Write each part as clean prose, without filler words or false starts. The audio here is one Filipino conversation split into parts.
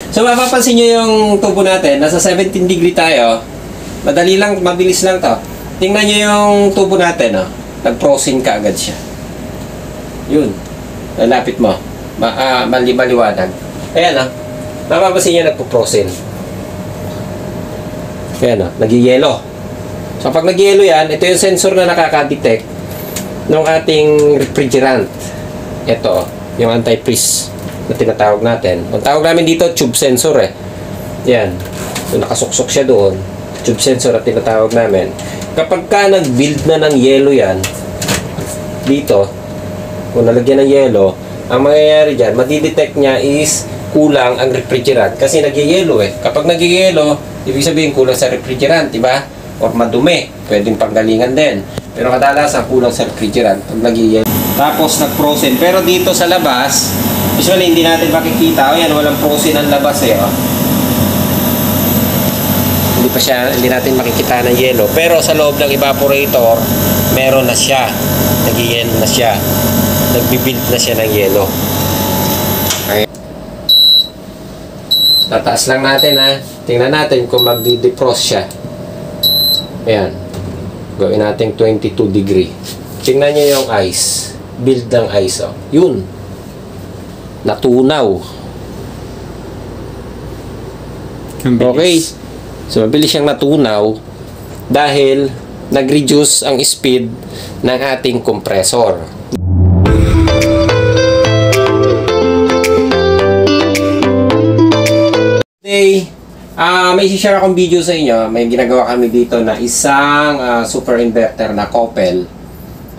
So mapapansin nyo yung tubo natin, nasa 17 degree tayo. Madali lang, mabilis lang to. Tingnan nyo yung tubo natin, oh. Nag-frozen ka agad siya. Yun. Lalapit mo. Maliwanag. Ayan, oh. Mapapansin nyo nagpo-frozen. Ayan, oh. Nag-yelo. So pag nag-yelo yan, ito yung sensor na nakaka-detect ng ating refrigerant. Ito, yung anti-freeze na tinatawag natin. Ang tawag namin dito, tube sensor eh. Yan. So, nakasuksok siya doon. Tube sensor at tinatawag namin. Kapag ka nag-build na ng yelo yan, dito, kung nalagyan ng yelo, ang mangyayari dyan, madidetect niya is kulang ang refrigerant. Kasi nag-yelo eh. Kapag nag-yelo, ibig sabihin kulang sa refrigerant, diba? Or madumi. Pwedeng panggalingan din. Pero kadalasan kulang sa refrigerant pag nag-yelo. Tapos nag-frozen. Pero dito sa labas, usually hindi natin makikita. O yan, walang frozen ang labas eh. Oh. Hindi natin makikita ng yelo. Pero sa loob ng evaporator, meron na siya. Nag-yelo na siya. Nagbibuild na siya ng yelo. Okay. Tataas lang natin ha. Tingnan natin kung magdi-defrost siya. Ayan. Gawin natin 22 degree. Tingnan nyo yung ice. Build ng ice. Oh. Yun. Natunaw. Okay. So, mabilis siyang natunaw dahil nag-reduce ang speed ng ating compressor. Today, may share akong video sa inyo. May ginagawa kami dito na isang super inverter na couple.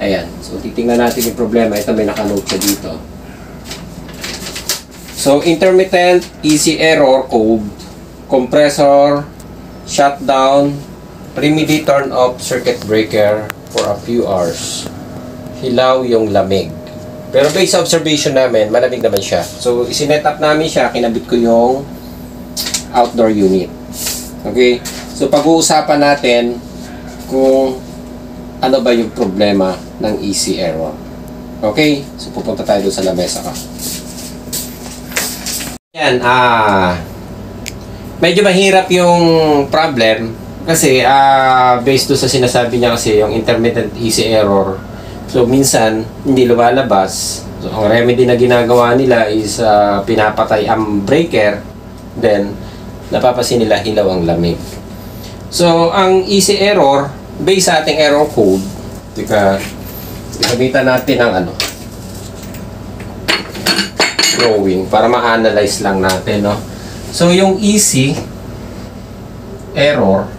Ayan. So, titingnan natin yung problema. Ito may nakanote siya dito. So, intermittent easy error code, compressor, shutdown, immediate turn off circuit breaker for a few hours. Hilaw yung lamig. Pero based sa observation namin, malamig naman siya. So, isinet up namin siya, kinabit ko yung outdoor unit. Okay? So, pag-uusapan natin kung ano ba yung problema ng easy error. Okay? So, pupunta tayo doon sa lamesa ka. Yan, medyo mahirap yung problem kasi based doon sa sinasabi niya kasi yung intermittent easy error. So, minsan, hindi lumalabas. So, ang remedy na ginagawa nila is pinapatay ang breaker, then napapasin nila hilaw ang lamig. So, ang easy error, based sa ating error code, gamitan natin ang drawing para ma-analyze lang natin, no? So, yung easy error,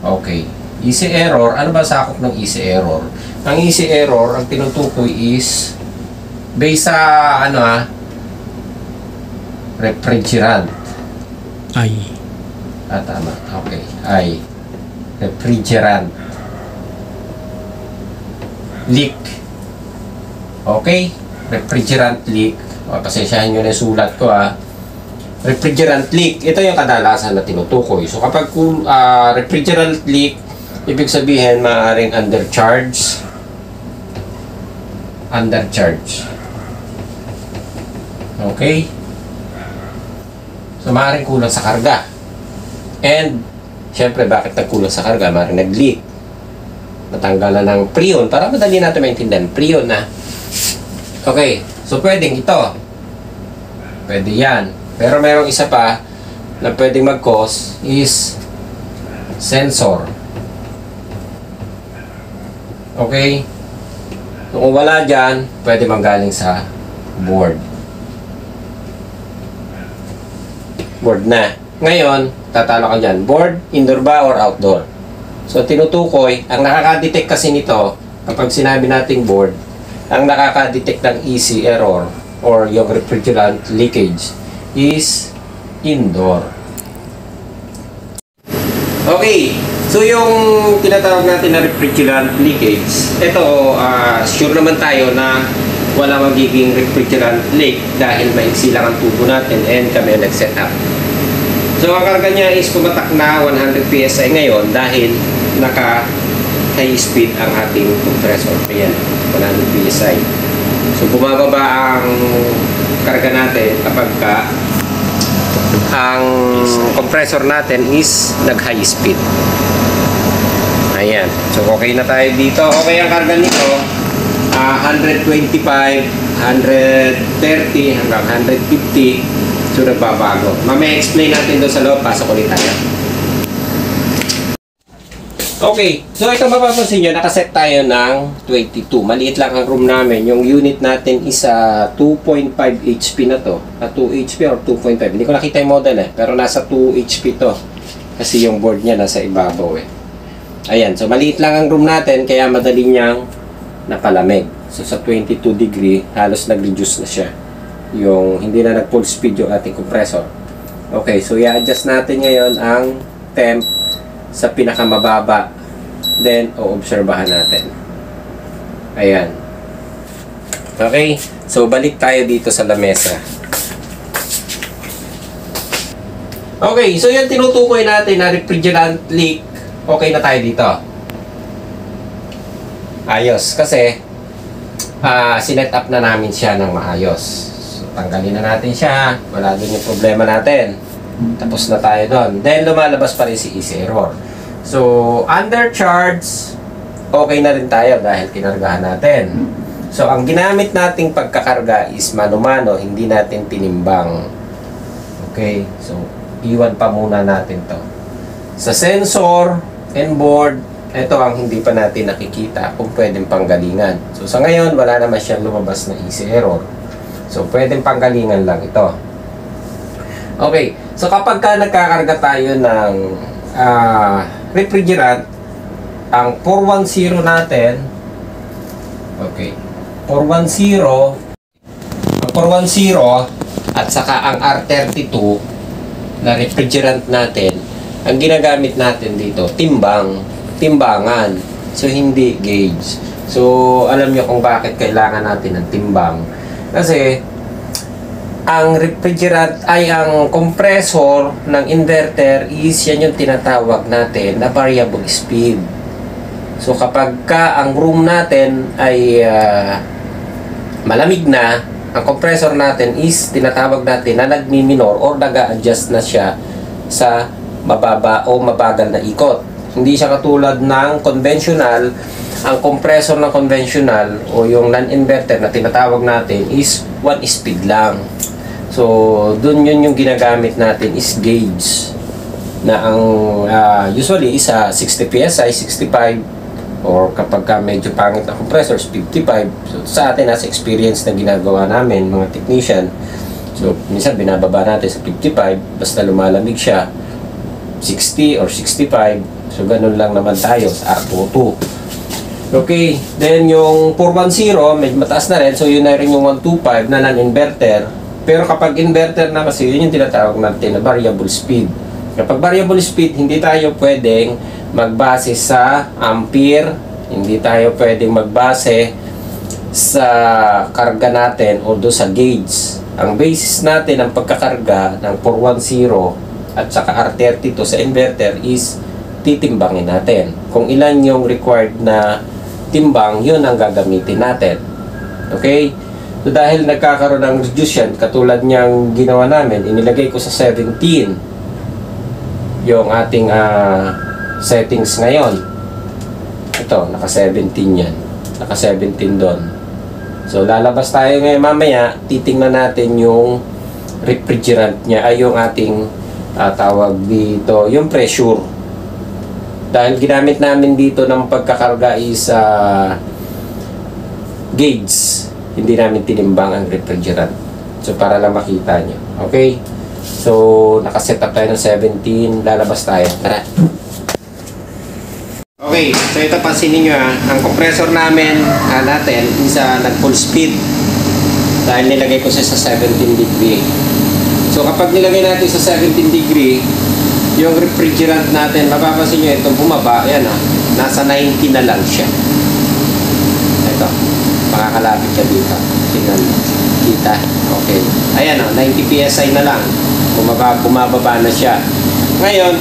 okay. Easy error, ano ba sakop ng easy error? Ang easy error, ang tinutukoy is based sa, refrigerant. Ay. Tama. Okay. Ay. Refrigerant. Leak. Okay? Refrigerant leak. O, pasensyahan nyo na yung sulat ko refrigerant leak. Ito yung kadalasan na tinutukoy. So, kapag refrigerant leak, ibig sabihin, maaaring undercharge. Undercharge. Okay? So, maaaring kulang sa karga. And, syempre, bakit nagkulang sa karga? Maaaring nag-leak. Natanggalan ng prion. Para madali natin maintindihan. Prion na. Okay. So, pwedeng ito. Pwede yan. Pero merong isa pa na pwedeng mag-cause is sensor. Okay? So, kung wala dyan, pwede manggaling sa board. Board na. Ngayon, tatalo ka dyan. Board, indoor ba or outdoor? So, tinutukoy, ang nakaka-detect kasi nito, kapag sinabi nating board, ang nakaka-detect ng easy error or yung refrigerant leakage is indoor. Okay. So, yung tinatawag natin na refrigerant leakage, ito, sure naman tayo na wala magiging refrigerant leak dahil maiksi lang ang tubo natin and kami nag-set up. So, ang karga niya is pumatak na 100 PSI ngayon dahil naka-high speed ang ating compressor. Ayan, 100 PSI. So, bumababa ang karga natin kapag ang compressor natin is nag-high speed. Ayan. So, okay na tayo dito. Okay ang karga nito. 125, 130, hanggang 150. So, nagbabago. Mamaya explain natin doon sa loob. Pasok ulit tayo. Okay. So, ito mapapansin nyo, nakaset tayo ng 22. Maliit lang ang room namin. Yung unit natin is 2.5 HP na to. 2 HP or 2.5. Hindi ko nakita yung model Pero nasa 2 HP to. Kasi yung board niya nasa ibabaw Ayan. So, maliit lang ang room natin. Kaya madali niyang napalamig. So, sa 22 degree, halos nag-reduce na siya. Yung hindi na nag-full speed yung ating compressor. Okay. So, i-adjust natin ngayon ang temp sa pinakamababa, then oobserbahan natin. Ayan. Okay, so balik tayo dito sa lamesa. Okay, so yan tinutukoy natin na refrigerant leak. Okay na tayo dito. Ayos, kasi sinet up na namin siya ng maayos. So, tanggalin na natin siya. Wala din yung problema natin. Tapos na tayo doon. Then, lumalabas pa rin si easy error. So, undercharge, okay na rin tayo dahil kinargahan natin. So, ang ginamit nating pagkakarga is mano-mano, hindi natin tinimbang. Okay? So, iwan pa muna natin to. Sa sensor and board, ito ang hindi pa natin nakikita kung pwedeng panggalingan. So, sa ngayon, wala naman siyang lumabas na easy error. So, pwedeng panggalingan lang ito. Okay. So, kapag ka nagkakarga tayo ng refrigerant, ang 410 natin, okay, 410, ang 410 at saka ang R32 na refrigerant natin, ang ginagamit natin dito, timbangan. So, hindi gauge. So, alam nyo kung bakit kailangan natin ng timbang. Kasi, ang refrigerant ay ang compressor ng inverter is yan yung tinatawag natin na variable speed. So kapag ang room natin ay malamig na, ang compressor natin is tinatawag natin na nagmi-minor or nag-a-adjust na siya sa mababa o mabagal na ikot. Hindi siya katulad ng conventional. Ang compressor ng conventional o yung non-inverter na tinatawag natin is 1 speed lang. So, dun yun yung ginagamit natin is gauge na ang usually is 60 PSI, 65 or kapag ka medyo pangit na compressor 55. So, sa atin as experience na ginagawa namin mga technician, so, minsan binababa natin sa 55 basta lumalamig siya 60 or 65. So, ganun lang naman tayo sa R22. Okay, then yung 410 medyo mataas na rin. So, yun na rin yung 125 na non-inverter. Pero kapag inverter na kasi, yun yung tinatawag natin na variable speed. Kapag variable speed, hindi tayo pwedeng magbase sa ampere, hindi tayo pwedeng magbase sa karga natin o do sa gauge. Ang basis natin ng pagkakarga ng 410 at saka R32 sa inverter is titimbangin natin. Kung ilan yung required na timbang, yun ang gagamitin natin. Okay? So, dahil nagkakaroon ng reduce yan, katulad niyang ginawa namin, inilagay ko sa 17 yung ating settings ngayon. Ito, naka 17 yan. Naka 17 doon. So, lalabas tayo ngayon mamaya, titingnan natin yung refrigerant niya, ay yung ating tawag dito, yung pressure. Dahil ginamit namin dito ng pagkakarga is gauge. Hindi namin tinimbang ang refrigerant. So, para lang makita nyo. Okay? So, nakaset up tayo ng 17. Lalabas tayo. Tara. Okay. So, ito pansinin nyo ang compressor namin natin is nag-full speed. Dahil nilagay ko siya sa 17 degree. So, kapag nilagay natin sa 17 degree, yung refrigerant natin, mapapansin nyo ito bumaba. Ayan nasa 90 na lang siya. Ito. Makakalapit ka dito. Tingnan mo. Kita. Okay. Ayan 90 PSI na lang. Bumababa na siya. Ngayon,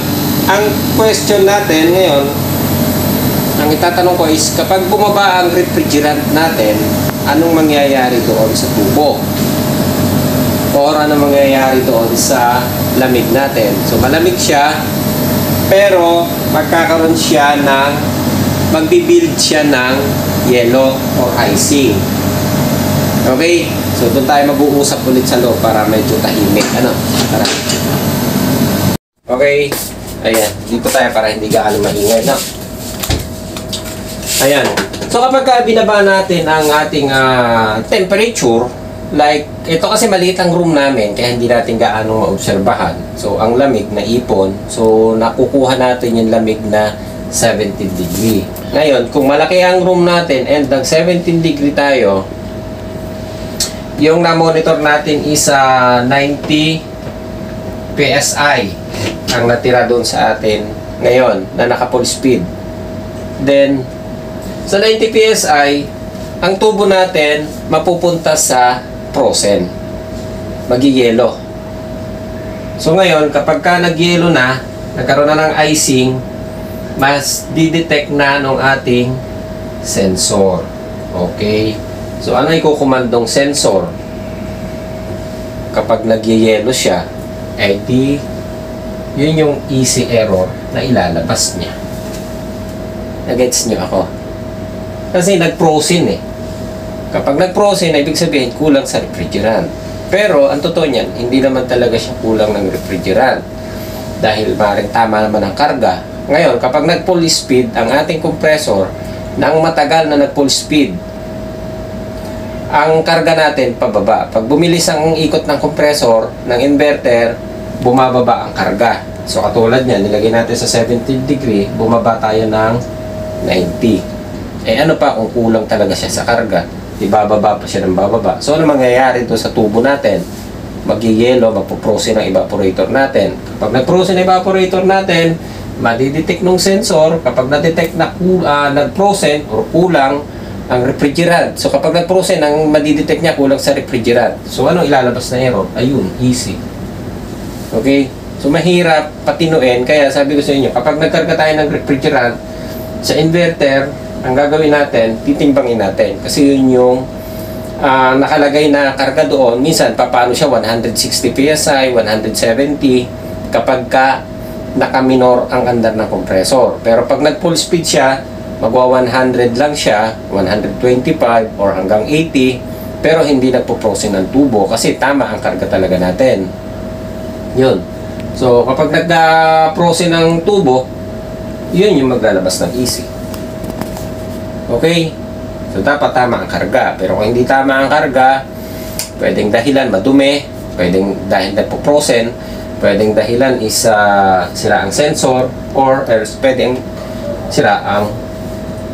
ang question natin ngayon, ang itatanong ko is, kapag bumaba ang refrigerant natin, anong mangyayari doon sa tubo? or ano mangyayari doon sa lamig natin. So malamig siya, pero magkakaroon siya ng, magbibuild siya ng yelo or icing. Okay? So doon tayo mag-uusap ulit sa loob para medyo tahimik. Ano? Tara. Okay. Ayan. Dito tayo para hindi gaano maingay. No? Ayan. So kapag binaba natin ang ating temperature, like, ito kasi maliit ang room namin, kaya hindi natin gaano maobserbahan. So, ang lamig na ipon, so, nakukuha natin yung lamig na 17 degree. Ngayon, kung malaki ang room natin and nag 17 degree tayo, yung na-monitor natin is 90 PSI ang natira doon sa atin ngayon na naka-full speed. Then, sa 90 PSI, ang tubo natin mapupunta sa frozen. Magiyelo. So ngayon, kapag ka nagyelo na, nagkaroon na ng icing, mas didetect na ng ating sensor. Okay? So ano ikukumandong sensor? Kapag nagyelo siya, eh di, yun yung easy error na ilalabas niya. Nagets niyo ako? Kasi nag-frozen eh. Kapag nag-frozen, ibig sabihin kulang sa refrigerant. Pero ang totoo niyan, hindi naman talaga siya kulang ng refrigerant. Dahil maaaring tama naman ang karga. Ngayon, kapag nag-full speed ang ating compressor, nang matagal na nag-full speed, ang karga natin pababa. Pag bumilis ang ikot ng compressor, ng inverter, bumababa ang karga. So katulad niyan, nilagay natin sa 17 degree, bumaba tayo ng 90. Eh ano pa kung kulang talaga siya sa karga? Ibababa pa siya ng bababa. So ano mangyayari doon sa tubo natin? Magiyelo, magpo-frozen ang evaporator natin. Kapag nag-frozen ang evaporator natin, madidetect ng sensor kapag na-detect na nag-frozen or kulang ang refrigerant. So kapag nag-frozen, ang madidetect niya kulang sa refrigerant. So ano ilalabas na error? Ayun, easy. Okay? So mahirap patinuin. Kaya sabi ko sa inyo, kapag nagkarga tayo ng refrigerant sa inverter, ang gagawin natin, titimbangin natin. Kasi yun yung nakalagay na karga doon. Minsan, paano siya? 160 PSI, 170 kapag ka naka-minor ang andar ng compressor. Pero pag nag-full speed siya, magwa 100 lang siya, 125 or hanggang 80, pero hindi nagpo-frozen ng tubo kasi tama ang karga talaga natin. Yun. So, kapag nag-frozen ng tubo, yun yung maglalabas ng easy. Okay? So, dapat tama ang karga. Pero kung hindi tama ang karga, pwedeng dahilan madumi, pwedeng dahil nagpo-frozen, pwedeng dahilan is sira ang sensor, or else pwedeng sira ang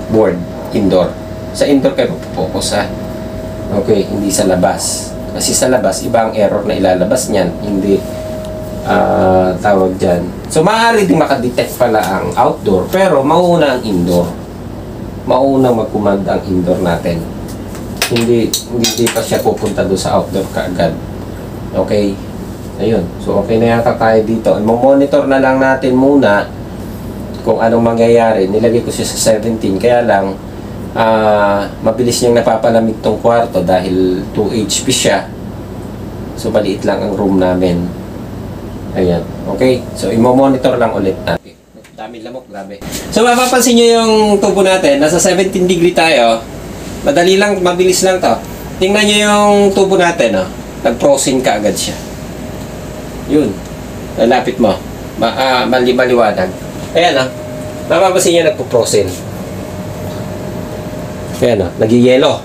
board indoor. Sa indoor kayo focus ha. Okay, hindi sa labas. Kasi sa labas, iba ang error na ilalabas niyan. Hindi tawag dyan. So, maaari din makadetect pala ang outdoor, pero mauuna ang indoor. Mauna mag-command ang indoor natin. Hindi pa siya pupunta doon sa outdoor kaagad. Okay? Ayun. So, okay na yata tayo dito. Monitor na lang natin muna kung anong mangyayari. Nilagay ko siya sa 17. Kaya lang, mabilis niyang napapalamig tong kwarto dahil 2 HP siya. So, maliit lang ang room namin. Ayan. Okay? So, imo-monitor lang ulit natin. Dami lamok, grabe. So, mapapansin nyo yung tubo natin. Nasa 17 degree tayo. Madali lang, mabilis lang to. Tingnan nyo yung tubo natin, oh. Nag-frozen ka agad siya. Yun. Lalapit mo. Maliwanag. Ayan, oh. Mapapansin nyo nagpo-frozen. Ayan, oh. Nag-yelo.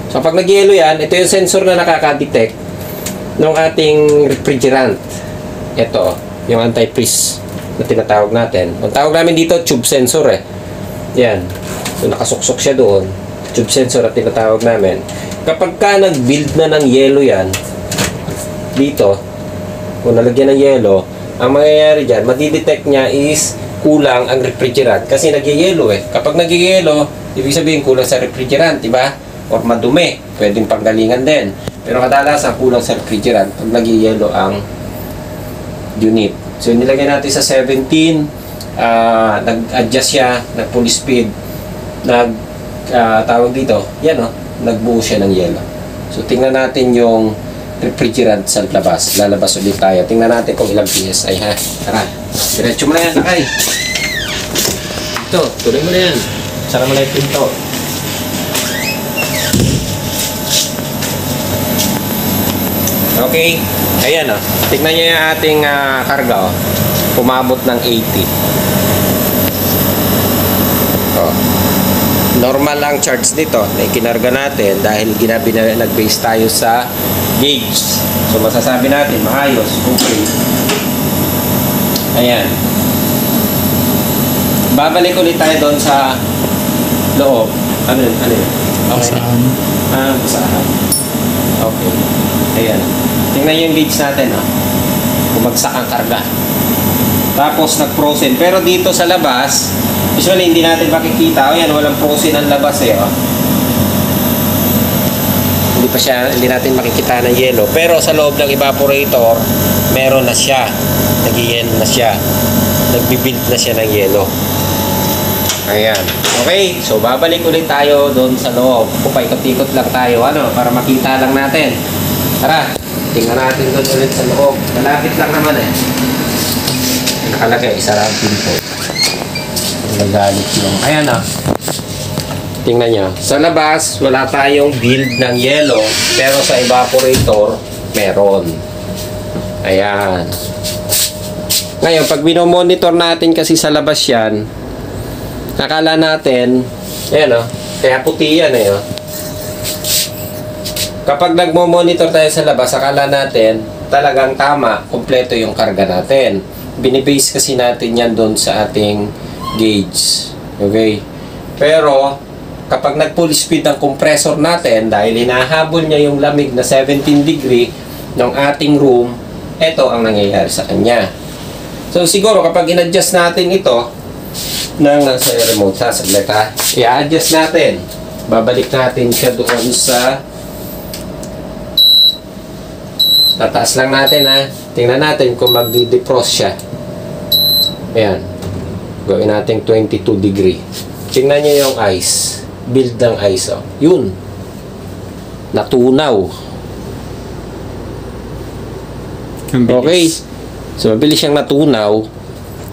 So, pag nag-yelo yan, ito yung sensor na nakaka-detect ng ating refrigerant. Ito, yung anti-freeze na tinatawag natin. Ang tawag namin dito, tube sensor eh. Yan. So, nakasuksok siya doon. Tube sensor at tinatawag namin. Kapag ka nag-build na ng yelo yan, dito, kung nalagyan ng yelo, ang mangyayari dyan, madidetect niya is kulang ang refrigerant. Kasi nagyayelo eh. Kapag nagyayelo, ibig sabihin kulang sa refrigerant, diba? Or madumi. Pwedeng panggalingan din. Pero kadalasan kulang sa refrigerant pag nagyayelo ang unit. So, nilagay natin sa 17, nag-adjust siya, nag-full speed, tawag dito, yan o, nagbuo siya ng yelo. So, tingnan natin yung refrigerant sa labas. Lalabas ulit tayo. Tingnan natin kung ilang PSI ha. Tara. Diretso mo na yan, Takay. Ito, tuloy mo na yan. Sara mo na yung pinto. Okay. Ayan o. Tignan nyo yung ating karga o. Pumabot ng 80. O. Normal lang charge nito na ikinarga natin dahil nag-base tayo sa gauge. So masasabi natin maayos. Okay. Ayan. Babalik ulit tayo doon sa loob. Ano yun? Okay. Basahan. Okay. Ayan. Tingnan yung gauge natin. Bumagsak ang karga. Tapos nag-frozen. Pero dito sa labas, usually hindi natin makikita. Ayan, walang frozen ang labas eh. Hindi natin makikita ng yellow. Pero sa loob ng evaporator, meron na siya. Nag-yellow na siya. Nagbibuild na siya ng yellow. Ayan. Okay, so babalik ulit tayo doon sa loob. Paikot-ikot lang tayo, para makita lang natin. Tara, tingnan natin doon ulit sa loob. Malapit lang naman eh. Nakalagay, isara ang pinto. Nagalit yung, ayan tingnan nyo. Sa labas, wala tayong build ng yellow, pero sa evaporator, meron. Ayan. Ngayon, pag binomonitor natin kasi sa labas yan, nakala natin, ayan kaya puti yan Kapag nagmo-monitor tayo sa labas, akala natin, talagang tama, kompleto yung karga natin. Binibase kasi natin yan doon sa ating gauge. Okay? Pero, kapag nag-full speed ng compressor natin, dahil hinahabol niya yung lamig na 17 degree ng ating room, ito ang nangyayari sa kanya. So, siguro kapag in-adjust natin ito, sa remote saglit i-adjust natin. Babalik natin siya doon sa tataas lang natin Tingnan natin kung magdi-defrost siya. Ayan. Gawin natin 22 degree. Tingnan nyo yung ice. Build ng ice. Yun. Natunaw. Okay. So, mabilis siyang natunaw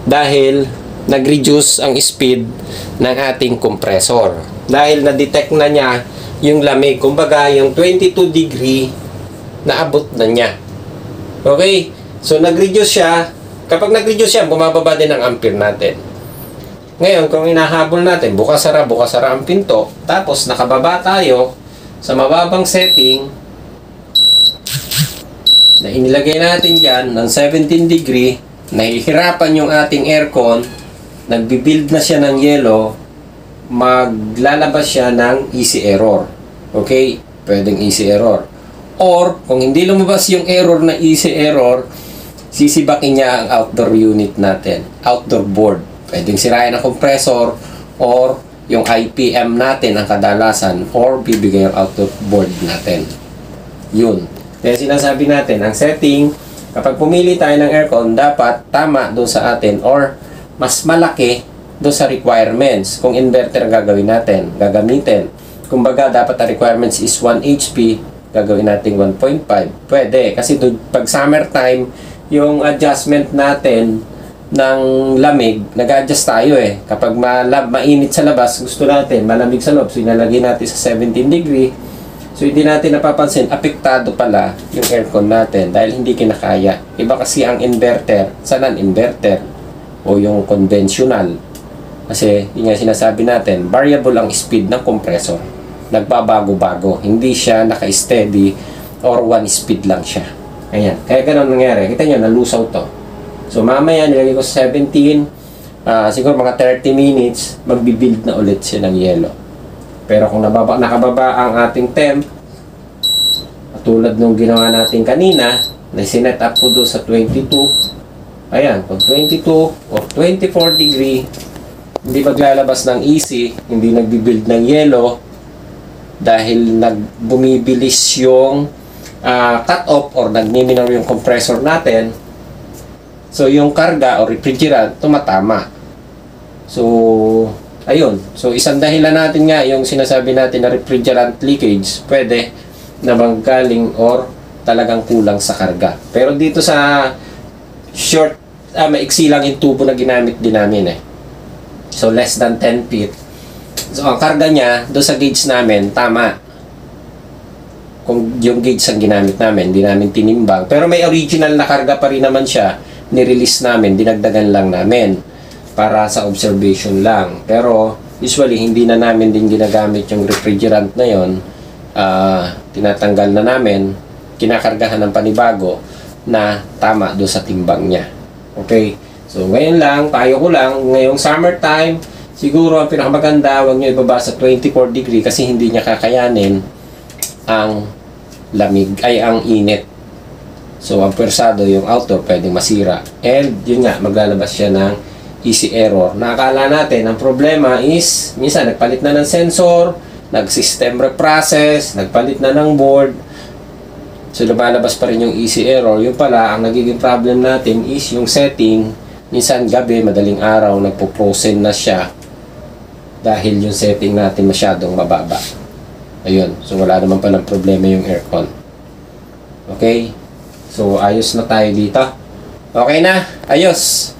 dahil nag-reduce ang speed ng ating compressor. Dahil na-detect na niya yung lamig. Kumbaga, yung 22 degree naabot na niya. Okay? So, nag-reduce siya. Kapag nag-reduce siya, bumababa din ang ampere natin. Ngayon, kung inahabol natin, bukas-sara ang pinto, tapos nakababa tayo sa mababang setting na inilagay natin dyan ng 17 degree, nahihirapan yung ating aircon, nagbibuild na siya ng yellow, maglalabas siya ng easy error. Okay? Pwedeng easy error. Or, kung hindi lumabas yung error na easy error, sisibakin niya ang outdoor unit natin. Outdoor board. Pwedeng sirain ang compressor or yung IPM natin ang kadalasan or bibigay ang outdoor board natin. Yun. Kaya sinasabi natin, ang setting, kapag pumili tayo ng aircon, dapat tama doon sa atin or mas malaki doon sa requirements. Kung inverter ang gagawin natin, gagamitin. Kumbaga, dapat ang requirements is 1 HP, gagawin natin 1.5. Pwede. Kasi doon, pag summertime, yung adjustment natin ng lamig, nag-adjust tayo Kapag mainit sa labas, gusto natin, malamig sa loob. So, inalagay natin sa 17 degree. So, hindi natin napapansin, apektado pala yung aircon natin dahil hindi kinakaya. Iba kasi ang inverter sa non-inverter o yung conventional. Kasi, yung sinasabi natin, variable ang speed ng compressor. Nagbabago-bago. Hindi siya naka-steady or one speed lang siya. Ayan. Kaya ganun nangyari. Kita nyo, nalusaw to. So, mamaya nilagay ko sa 17. Siguro mga 30 minutes, magbibuild na ulit siya ng yellow. Pero kung nakababa ang ating temp, tulad nung ginawa natin kanina, na sinet up ko doon sa 22. Ayan, kung 22 or 24 degree, hindi maglalabas ng easy, hindi nagbibuild ng yellow, dahil bumibilis yung cut-off or nagmi-minor yung compressor natin. So, yung karga o refrigerant, tumatama. So, ayun. So, isang dahilan natin nga, yung sinasabi natin na refrigerant leakage, pwede na manggaling or talagang kulang sa karga. Pero dito sa short, maiksi lang yung tubo na ginamit din namin eh. So less than 10 feet. So ang karga niya doon sa gauge namin, tama. Kung yung gauge ang ginamit namin, hindi namin tinimbang. Pero may original na karga pa rin naman siya. Ni-release namin, dinagdagan lang namin para sa observation lang. Pero usually hindi na namin din ginagamit yung refrigerant na yon. Tinatanggal na namin, kinakargahan ng panibago na tama do sa timbang niya. Okay? So ngayon lang, payo ko lang, ngayong summertime, siguro ang pinakamaganda, huwag nyo ibaba sa 24 degree kasi hindi niya kakayanin ang lamig, ay ang init. So ang pwersado yung outdoor pwedeng masira. And yun nga, maglalabas siya ng easy error. Nakakala natin, ang problema is, minsan nagpalit na ng sensor, nag-system reprocess, nagpalit na ng board. So lumalabas pa rin yung easy error. Yung pala, ang nagiging problem natin is yung setting. Minsan gabi, madaling araw, nagpo-frozen na siya dahil yung setting natin masyadong mababa. Ayun. So wala naman palang problema yung aircon. Okay? So ayos na tayo dito. Okay na? Ayos!